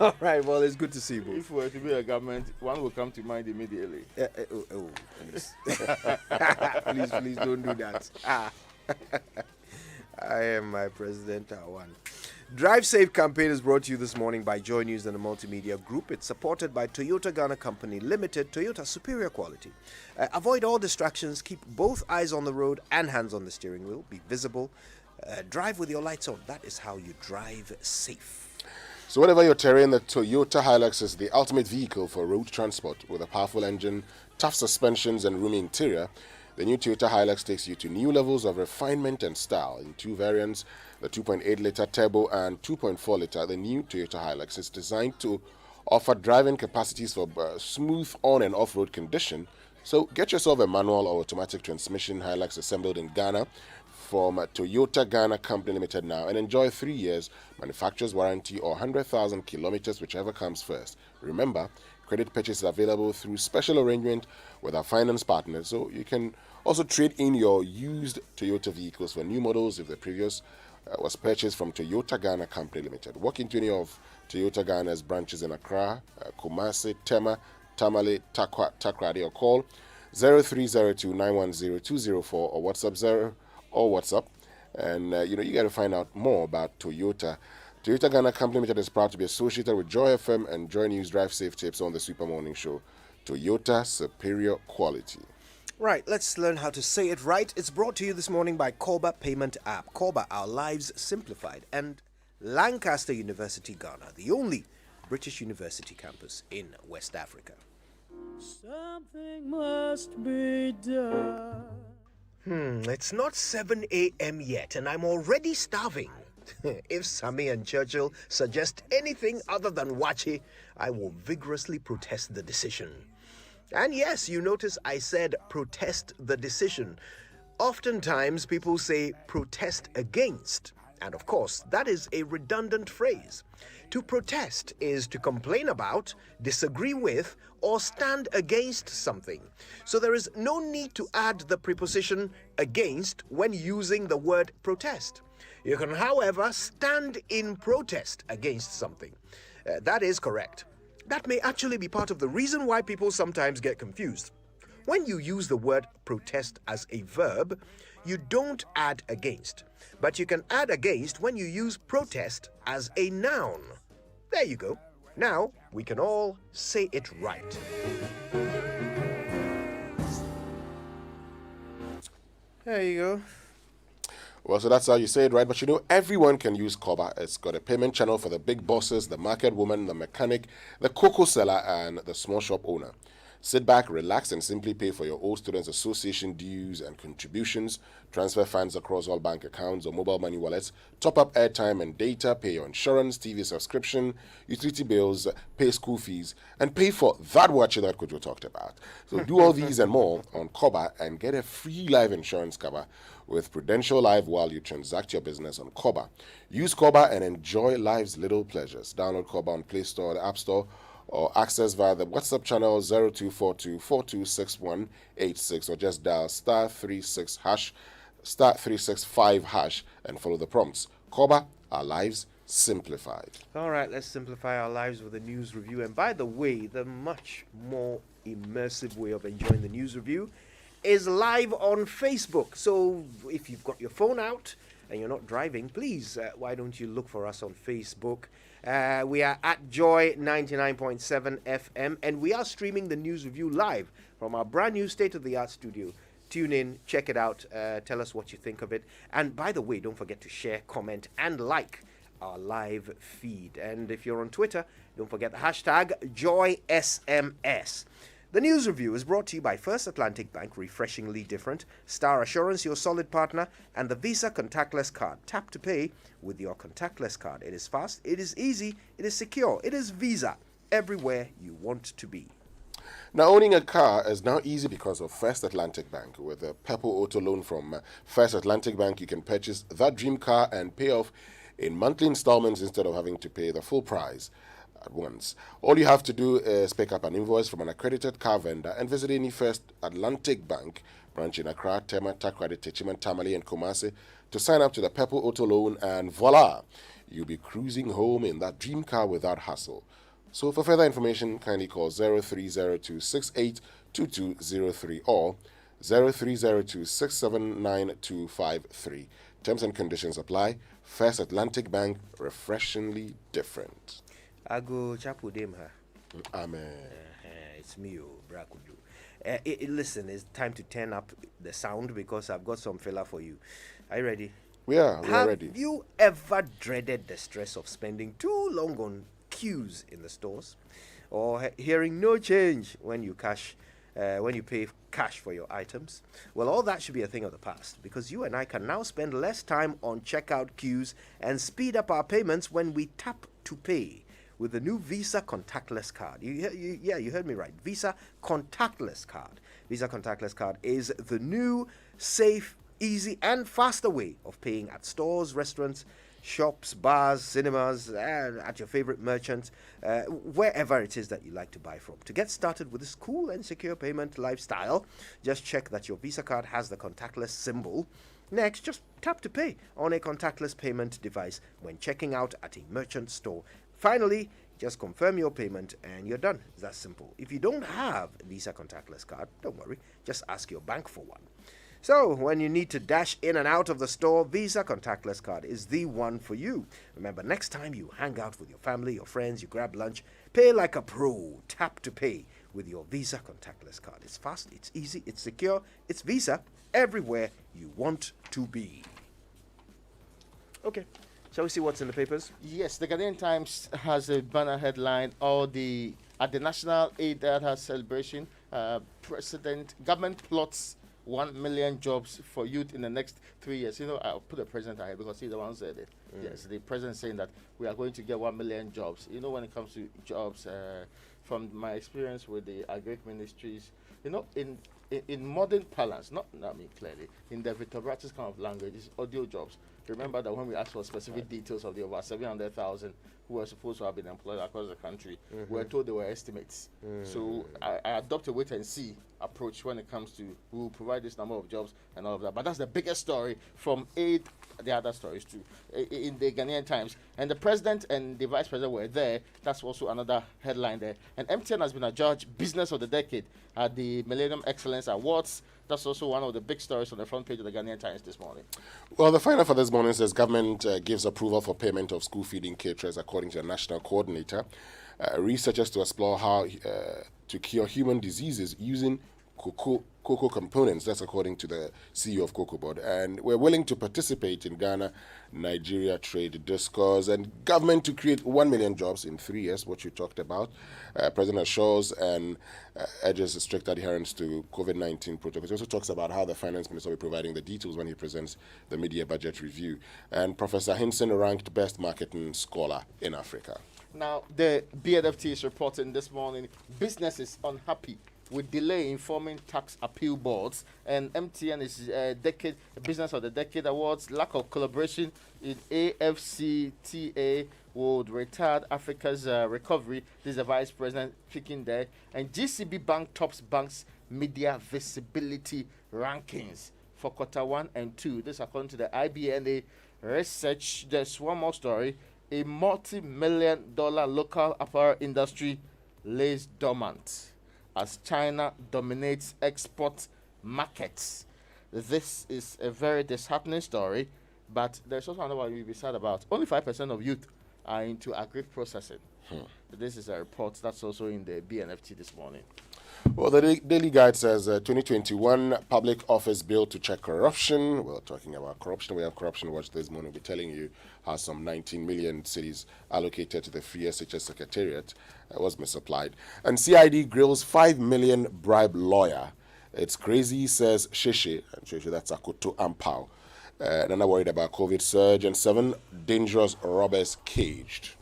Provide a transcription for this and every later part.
All right, well, it's good to see you both. If we're to be a government, one will come to mind immediately. Please. please don't do that. I am my president, one. Drive Safe campaign is brought to you this morning by Joy News and the Multimedia Group. It's supported by Toyota Ghana Company Limited, Toyota Superior Quality. Avoid all distractions, keep both eyes on the road and hands on the steering wheel, be visible, drive with your lights on. That is how you drive safe. So whenever you're terrain, the Toyota Hilux is the ultimate vehicle for road transport. With a powerful engine, tough suspensions and roomy interior, the new Toyota Hilux takes you to new levels of refinement and style. In two variants, the 2.8-liter turbo and 2.4-liter, the new Toyota Hilux is designed to offer driving capacities for smooth on- and off-road condition. So get yourself a manual or automatic transmission Hilux assembled in Ghana from Toyota Ghana Company Limited now and enjoy 3 years manufacturer's warranty or 100,000 kilometers, whichever comes first. Remember, credit purchase is available through special arrangement with our finance partners, so you can also trade in your used Toyota vehicles for new models if the previous was purchased from Toyota Ghana Company Limited. Walk into any of Toyota Ghana's branches in Accra, Kumasi, Tema, Tamale, Takrady, or call 0302 910 204 or WhatsApp, and you got to find out more about Toyota. Toyota Ghana Company Limited is proud to be associated with Joy FM and Joy News Drive Safe Tips on the Super Morning Show. Toyota Superior Quality. Right, let's learn how to say it right. It's brought to you this morning by Korba Payment App. Korba, our lives simplified. And Lancaster University, Ghana, the only British university campus in West Africa. Something must be done. It's not 7 a.m. yet, and I'm already starving. If Sammy and Churchill suggest anything other than wachi, I will vigorously protest the decision. And yes, you notice I said protest the decision. Oftentimes, people say protest against. And of course, that is a redundant phrase. To protest is to complain about, disagree with, or stand against something. So there is no need to add the preposition against when using the word protest. You can, however, stand in protest against something. That is correct. That may actually be part of the reason why people sometimes get confused. When you use the word protest as a verb, you don't add against. But you can add against when you use protest as a noun. There you go. Now we can all say it right. There you go. Well, so that's how you say it, right? But everyone can use Korba. It's got a payment channel for the big bosses, the market woman, the mechanic, the cocoa seller, and the small shop owner. Sit back, relax, and simply pay for your old Students Association dues and contributions, transfer funds across all bank accounts or mobile money wallets, top up airtime and data, pay your insurance, TV subscription, utility bills, pay school fees, and pay for that watch that Kojo talked about. So do all these and more on Korba and get a free life insurance cover with Prudential Life while you transact your business on Korba. Use Korba and enjoy life's little pleasures. Download Korba on Play Store or the App Store, or access via the WhatsApp channel 0242426186, or just dial *365# and follow the prompts. Korba, our lives simplified. All right, let's simplify our lives with a news review. And by the way, the much more immersive way of enjoying the news review is live on Facebook. So if you've got your phone out and you're not driving, please, why don't you look for us on Facebook? We are at Joy99.7 FM, and we are streaming the news review live from our brand new state-of-the-art studio. Tune in, check it out, tell us what you think of it. And by the way, don't forget to share, comment, and like our live feed. And if you're on Twitter, don't forget the hashtag JoySMS. The news review is brought to you by First Atlantic Bank, refreshingly different, Star Assurance, your solid partner, and the Visa contactless card. Tap to pay with your contactless card. It is fast, it is easy, it is secure. It is Visa, everywhere you want to be. Now, owning a car is now easy because of First Atlantic Bank. With a Purple Auto Loan from First Atlantic Bank, you can purchase that dream car and pay off in monthly installments instead of having to pay the full price at once. All you have to do is pick up an invoice from an accredited car vendor and visit any First Atlantic Bank branch in Accra, Tema, Takrady, Techiman, Tamale, and Kumasi to sign up to the Purple Auto Loan, and voila! you'll be cruising home in that dream car without hassle. So for further information, kindly call 0302682203 or 0302679253. Terms and conditions apply. First Atlantic Bank, refreshingly different. Ago chapu dem ha. Amen. It's me, Brakudu. Listen, it's time to turn up the sound because I've got some filler for you. Are you ready? We are ready. Have you ever dreaded the stress of spending too long on queues in the stores, or hearing no change when you pay cash for your items? Well, all that should be a thing of the past because you and I can now spend less time on checkout queues and speed up our payments when we tap to pay with the new Visa contactless card. You heard me right. Visa contactless card. Visa contactless card is the new, safe, easy, and faster way of paying at stores, restaurants, shops, bars, cinemas, and at your favorite merchants, wherever it is that you like to buy from. To get started with this cool and secure payment lifestyle, just check that your Visa card has the contactless symbol. Next, just tap to pay on a contactless payment device when checking out at a merchant store. Finally, just confirm your payment and you're done. It's that simple. If you don't have a Visa contactless card, don't worry, just ask your bank for one. So, when you need to dash in and out of the store, Visa contactless card is the one for you. Remember, next time you hang out with your family, your friends, you grab lunch, pay like a pro. Tap to pay with your Visa contactless card. It's fast, it's easy, it's secure, it's Visa everywhere you want to be. Okay, shall we see what's in the papers? Yes, the Ghanaian Times has a banner headline at the National Eid al-Adha celebration. Government plots 1 million jobs for youth in the next 3 years. You know, I'll put the president ahead because he's the one who said it. Yes, the president saying that we are going to get 1 million jobs. You know, when it comes to jobs, from my experience with the agri ministries, you know, in modern parlance, clearly, in the Vitobratis kind of language, it's audio jobs. Remember that when we asked for specific details of the over 700,000 who were supposed to have been employed across the country, we were told they were estimates. So I adopt a wait and see approach when it comes to who will provide this number of jobs and all of that. But that's the biggest story from aid. The other stories too in the Ghanaian Times, and the president and the vice president were there. That's also another headline there. And MTN has been adjudged Business of the Decade at the Millennium Excellence Awards. That's also one of the big stories on the front page of the Ghanaian Times this morning. Well, the final for this morning says government gives approval for payment of school feeding caterers according to a national coordinator. Researchers to explore how to cure human diseases using cocoa components. That's according to the CEO of Cocoa Board. And we're willing to participate in Ghana-Nigeria trade discourse and government to create 1 million jobs in 3 years, what you talked about. President assures and urges strict adherence to COVID-19 protocols. He also talks about how the finance minister will be providing the details when he presents the mid-year budget review. And Professor Hinson ranked best marketing scholar in Africa. Now, the BNFT is reporting this morning, businesses unhappy with delay in forming tax appeal boards, and MTN is Business of the Decade Awards. Lack of collaboration in AFCTA would retard Africa's recovery. This is the vice president speaking there. And GCB Bank tops banks' media visibility rankings for quarter 1 and 2. This according to the IBNA research. There's one more story. A multi-million-dollar local apparel industry lays dormant as China dominates export markets. This is a very disheartening story, but there's also another one you'll be sad about. Only 5% of youth are into agri processing. This is a report that's also in the BNFT this morning. Well, the Daily Guide says 2021 Public Office Bill to check corruption. We're talking about corruption. We have Corruption Watch this morning. We'll be telling you how some 19 million cities allocated to the Free SHS Secretariat was misapplied. And CID grills 5 million bribe lawyer. It's crazy, says Sheshe. And Sheshe, that's Akoto Ampao. They're not worried about COVID surge. And 7 dangerous robbers caged.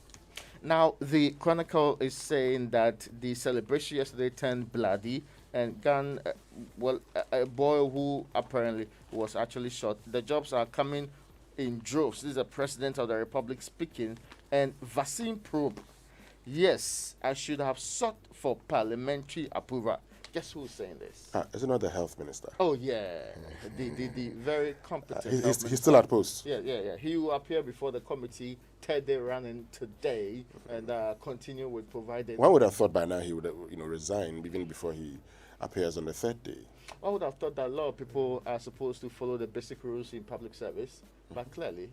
Now, the Chronicle is saying that the celebration yesterday turned bloody and gun, a boy who apparently was actually shot. The jobs are coming in droves. This is the President of the Republic speaking. And vaccine probe. Yes, I should have sought for parliamentary approval. Guess who's saying this? Is it not the Health Minister? Oh, yeah. The very competent He's still at post. Yeah. He will appear before the committee third day running today, and continue with provided. One would have thought by now he would have, resign even before he appears on the third day. One would have thought that a lot of people are supposed to follow the basic rules in public service, but clearly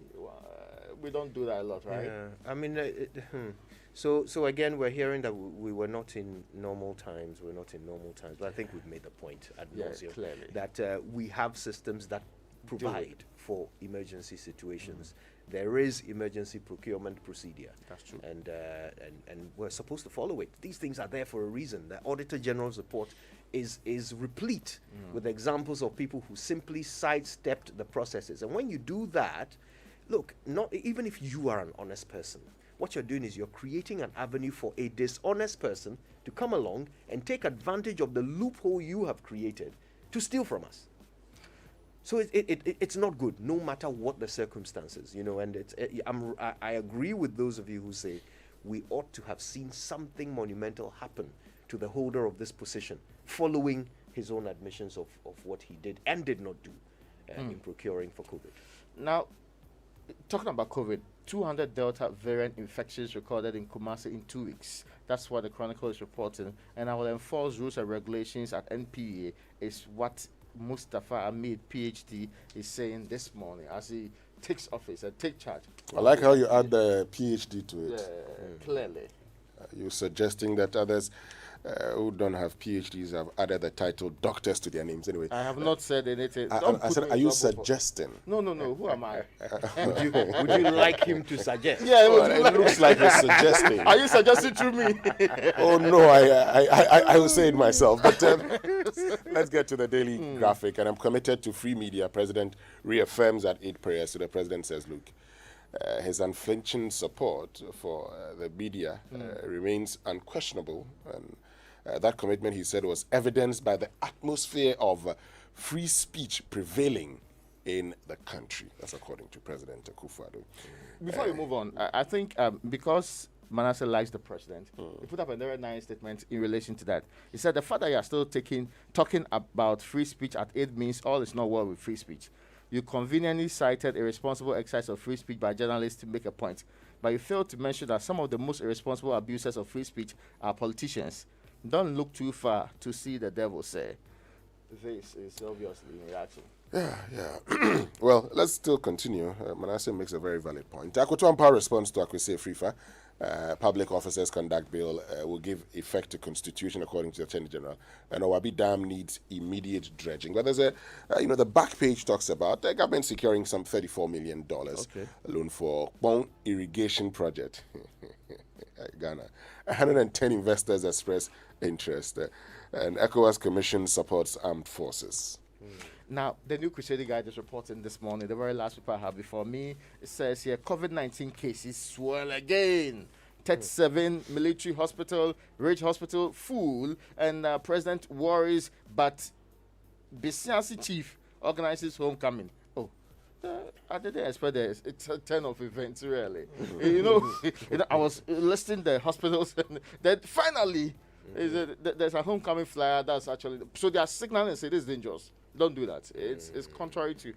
we don't do that a lot, right? Yeah, I mean, so again, we're hearing that we were not in normal times. We're not in normal times, but I think we've made the point ad nauseam clearly. that we have systems that provide for emergency situations. There is emergency procurement procedure. That's true. And we're supposed to follow it. These things are there for a reason. The Auditor General's report is replete with examples of people who simply sidestepped the processes. And when you do that, look, not even if you are an honest person, what you're doing is you're creating an avenue for a dishonest person to come along and take advantage of the loophole you have created to steal from us. So it's not good, no matter what the circumstances, and I agree with those of you who say we ought to have seen something monumental happen to the holder of this position following his own admissions of what he did and did not do in procuring for COVID. Now, talking about COVID, 200 Delta variant infections recorded in Kumasi in 2 weeks. That's what the Chronicle is reporting. And our enforced rules and regulations at NPA is what Mustafa Ahmed, PhD, is saying this morning as he takes office and take charge. I like how you add the PhD to it. Yeah, clearly. You're suggesting that others who don't have PhDs have added the title doctors to their names anyway. I have not said anything. I said, are you suggesting? No. Who am I? Would you like him to suggest? Yeah, It looks like you're suggesting. Are you suggesting through me? Oh no, I will say it myself. But let's get to the daily graphic. And I'm committed to free media. President reaffirms at 8 prayers. So the president says, look, his unflinching support for the media remains unquestionable. And that commitment, he said, was evidenced by the atmosphere of free speech prevailing in the country. That's according to President Akufo-Addo. Before we move on, I think because Manasseh likes the president, he put up a very nice statement in relation to that. He said the fact that you are still talking about free speech at 8 means all is not well with free speech. You conveniently cited a irresponsible exercise of free speech by journalists to make a point, but you failed to mention that some of the most irresponsible abusers of free speech are politicians. Don't look too far to see the devil say. This is obviously in reaction. Yeah. Well, let's still continue. Manasseh makes a very valid point. Akoto Ampah responds to Akwesi Afrifa. Public Officers Conduct Bill will give effect to Constitution according to the Attorney General. And Owabi Dam needs immediate dredging. But there's the back page talks about the government securing some $34 million loan for Bong irrigation project. Ghana. 110 investors express interest. And ECOWAS Commission supports armed forces. Now, the New Crusader Guide is reporting this morning, the very last paper I have before me, it says here, COVID-19 cases swell again. 37 military hospital, Ridge Hospital, full, and President worries, but Bisiansi chief organizes homecoming. Oh, I didn't expect this. It's a turn of events, really. I was listing the hospitals, and then finally, there's a homecoming flyer that's actually, so they are signaling and say this is dangerous. Don't do that. It's contrary to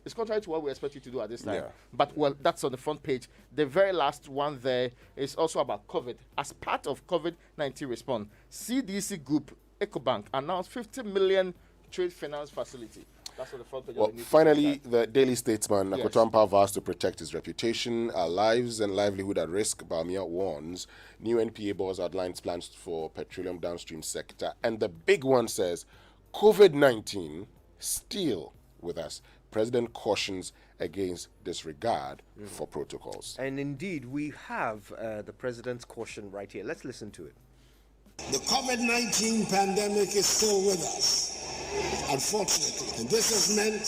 it's contrary to what we expect you to do at this time. Yeah. But well, that's on the front page. The very last one there is also about COVID. As part of COVID-19 response, CDC Group EcoBank announced 50 million trade finance facility. That's on the front page. Well, finally, the Daily Statesman, Akoto Ampah vows to protect his reputation, our lives and livelihood at risk. Bawumia warns. New NPA boss outlines plans for petroleum downstream sector. And the big one says, COVID-19 still with us. President cautions against disregard for protocols. And indeed, we have the president's caution right here. Let's listen to it. The COVID-19 pandemic is still with us, unfortunately. And this has meant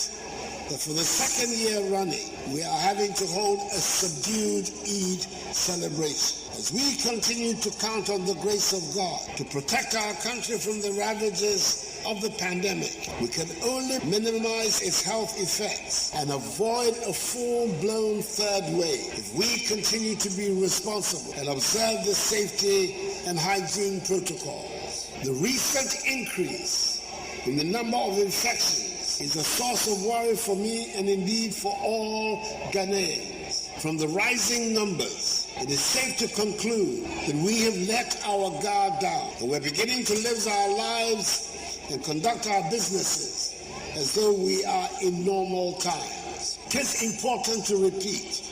that for the second year running, we are having to hold a subdued Eid celebration. As we continue to count on the grace of God to protect our country from the ravages of the pandemic, we can only minimize its health effects and avoid a full-blown third wave if we continue to be responsible and observe the safety and hygiene protocols. The recent increase in the number of infections is a source of worry for me and indeed for all Ghanaians. from the rising numbers, it is safe to conclude that we have let our guard down, and we're beginning to live our lives and conduct our businesses as though we are in normal times. It is important to repeat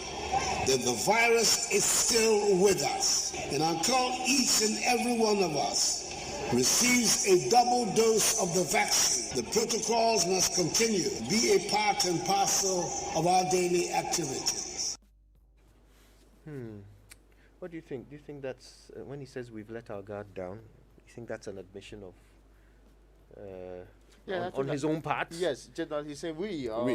that the virus is still with us, and until each and every one of us receives a double dose of the vaccine, the protocols must continue to be a part and parcel of our daily activities. What do you think? Do you think that's, when he says we've let our guard down, you think that's an admission of, on his own part? Yes, generally he's saying we all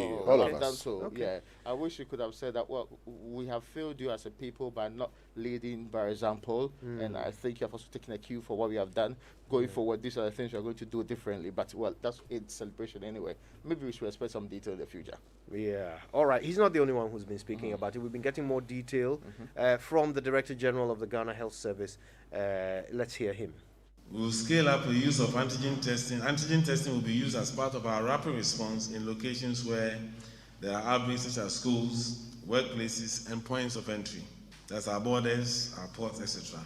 of have us. done so. Okay. Yeah, I wish he could have said that. Well, we have failed you as a people by not leading by example, and I think you have also taken a cue for what we have done. Going forward, these are the things we are going to do differently. But well, that's its celebration anyway. Maybe we should expect some detail in the future. Yeah. All right. He's not the only one who's been speaking about it. We've been getting more detail from the Director General of the Ghana Health Service. Let's hear him. We will scale up the use of antigen testing. Antigen testing will be used as part of our rapid response in locations where there are outbreaks such as schools, workplaces, and points of entry. That's our borders, our ports, etc.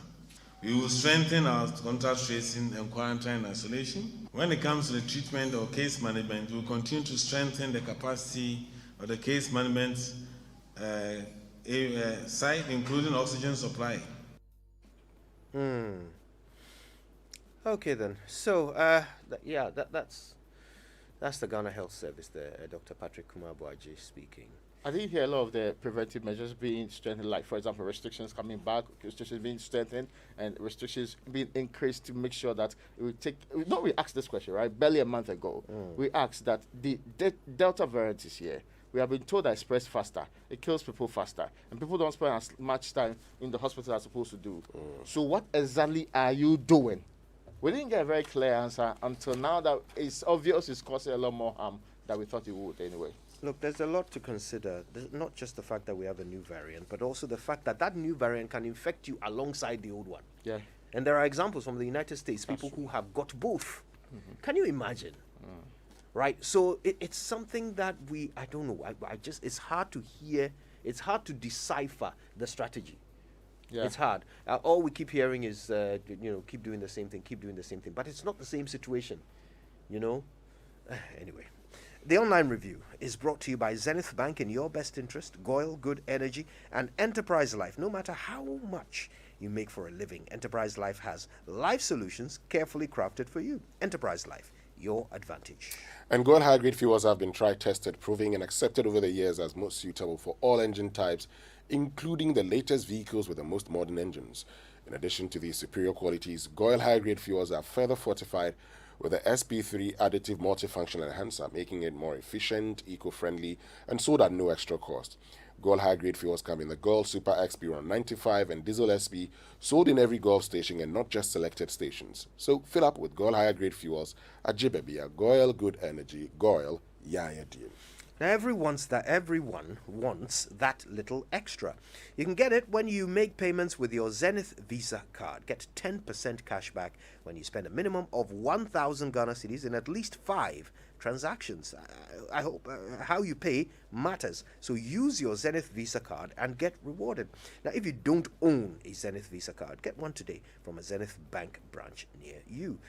We will strengthen our contact tracing and quarantine isolation. When it comes to the treatment or case management, we will continue to strengthen the capacity of the case management site, including oxygen supply. Okay then. So, that's the Ghana Health Service there, Dr. Patrick Kumabuaji speaking. I did hear a lot of the preventive measures being strengthened, like, for example, restrictions coming back, restrictions being strengthened, and restrictions being increased to make sure that it will take. No, we asked this question, right? Barely a month ago. We asked that the Delta variant is here. We have been told that it spreads faster, it kills people faster, and people don't spend as much time in the hospital as supposed to do. So, what exactly are you doing? We didn't get a very clear answer until now that it's obvious it's causing a lot more harm than we thought it would anyway. Look, there's a lot to consider. There's not just the fact that we have a new variant, but also the fact that that new variant can infect you alongside the old one. Yeah. And there are examples from the United States, people who have got both. Can you imagine? Right? So it's something that I don't know. It's hard to hear. It's hard to decipher the strategy. Yeah. It's hard. All we keep hearing is, keep doing the same thing, keep doing the same thing. But it's not the same situation, Anyway, the online review is brought to you by Zenith Bank in your best interest, Goyle Good Energy, and Enterprise Life. No matter how much you make for a living, Enterprise Life has life solutions carefully crafted for you. Enterprise Life, your advantage. And Gold high-grade fuels have been tried-tested, proving and accepted over the years as most suitable for all engine types, including the latest vehicles with the most modern engines. In addition to these superior qualities, Goyle high-grade fuels are further fortified with the SP3 additive multifunction enhancer, making it more efficient, eco-friendly, and sold at no extra cost. Gold high-grade fuels come in the Gold Super XP 195 and Diesel SP, sold in every Gulf station and not just selected stations. So fill up with Gold high-grade fuels at Jibebia, Goyle Good Energy, Goyle Yaya Deal. Now everyone wants that little extra. You can get it when you make payments with your Zenith Visa card. Get 10% cash back when you spend a minimum of 1,000 Ghana cedis in at least 5 transactions. I hope how you pay matters. So use your Zenith Visa card and get rewarded. Now if you don't own a Zenith Visa card, get one today from a Zenith Bank branch near you.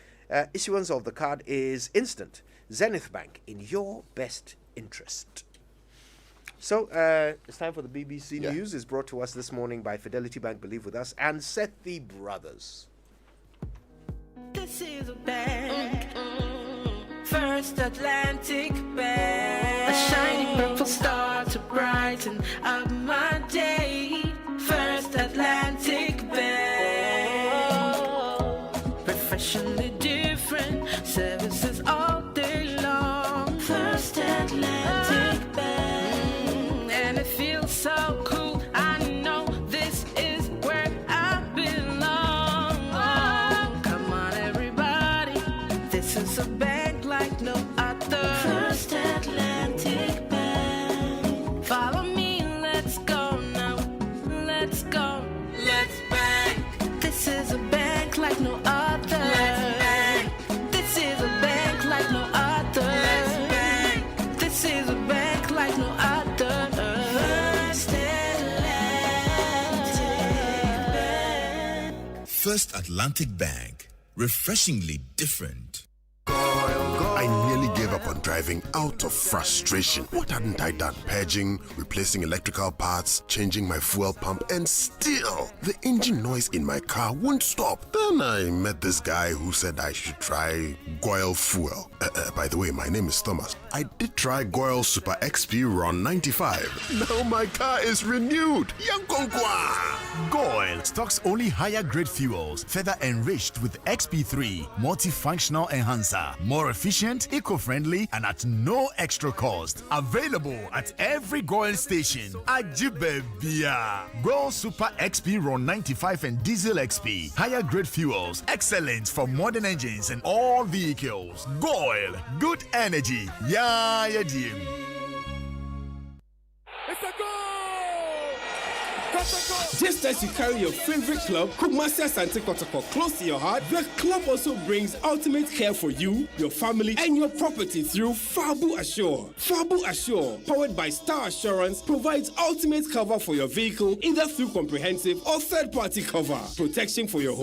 Issuance of the card is instant. Zenith Bank, in your best interest. So it's time for the BBC News. It's brought to us this morning by Fidelity Bank, Believe With Us, and Sethi Brothers. This is a bank, First Atlantic Bank, a shiny purple star to brighten up my day. First Atlantic Bank, professionally different services all day long. First Atlantic Bank, and it feels so cool. I know this is where I belong. Oh, come on, everybody, this is a bank like no other. First Atlantic Bank. Follow me, let's go now. Let's go, let's bank. This is a bank like no other. Let's First Atlantic Bank. Refreshingly different. I nearly gave up on driving out of frustration. What hadn't I done? Purging, replacing electrical parts, changing my fuel pump, and still, the engine noise in my car won't stop. Then I met this guy who said I should try Goil Fuel. By the way, my name is Thomas. I did try Goil Super XP Ron 95. Now my car is renewed. Yankonkwa! Goil stocks only higher grade fuels, further enriched with XP3 multifunctional enhancer. More efficient, eco-friendly, and at no extra cost. Available at every Goil station. Ajibebia. Goil Super XP Ron 95 and Diesel XP. Higher grade fuels. Excellent for modern engines and all vehicles. Goil. Good energy. Yeah, yeah, dear. It's a goal! Just as you carry your favorite club, Kumasi Asante Kotoko, close to your heart, the club also brings ultimate care for you, your family, and your property through Fabu Assure. Fabu Assure, powered by Star Assurance, provides ultimate cover for your vehicle, either through comprehensive or third-party cover, protection for your home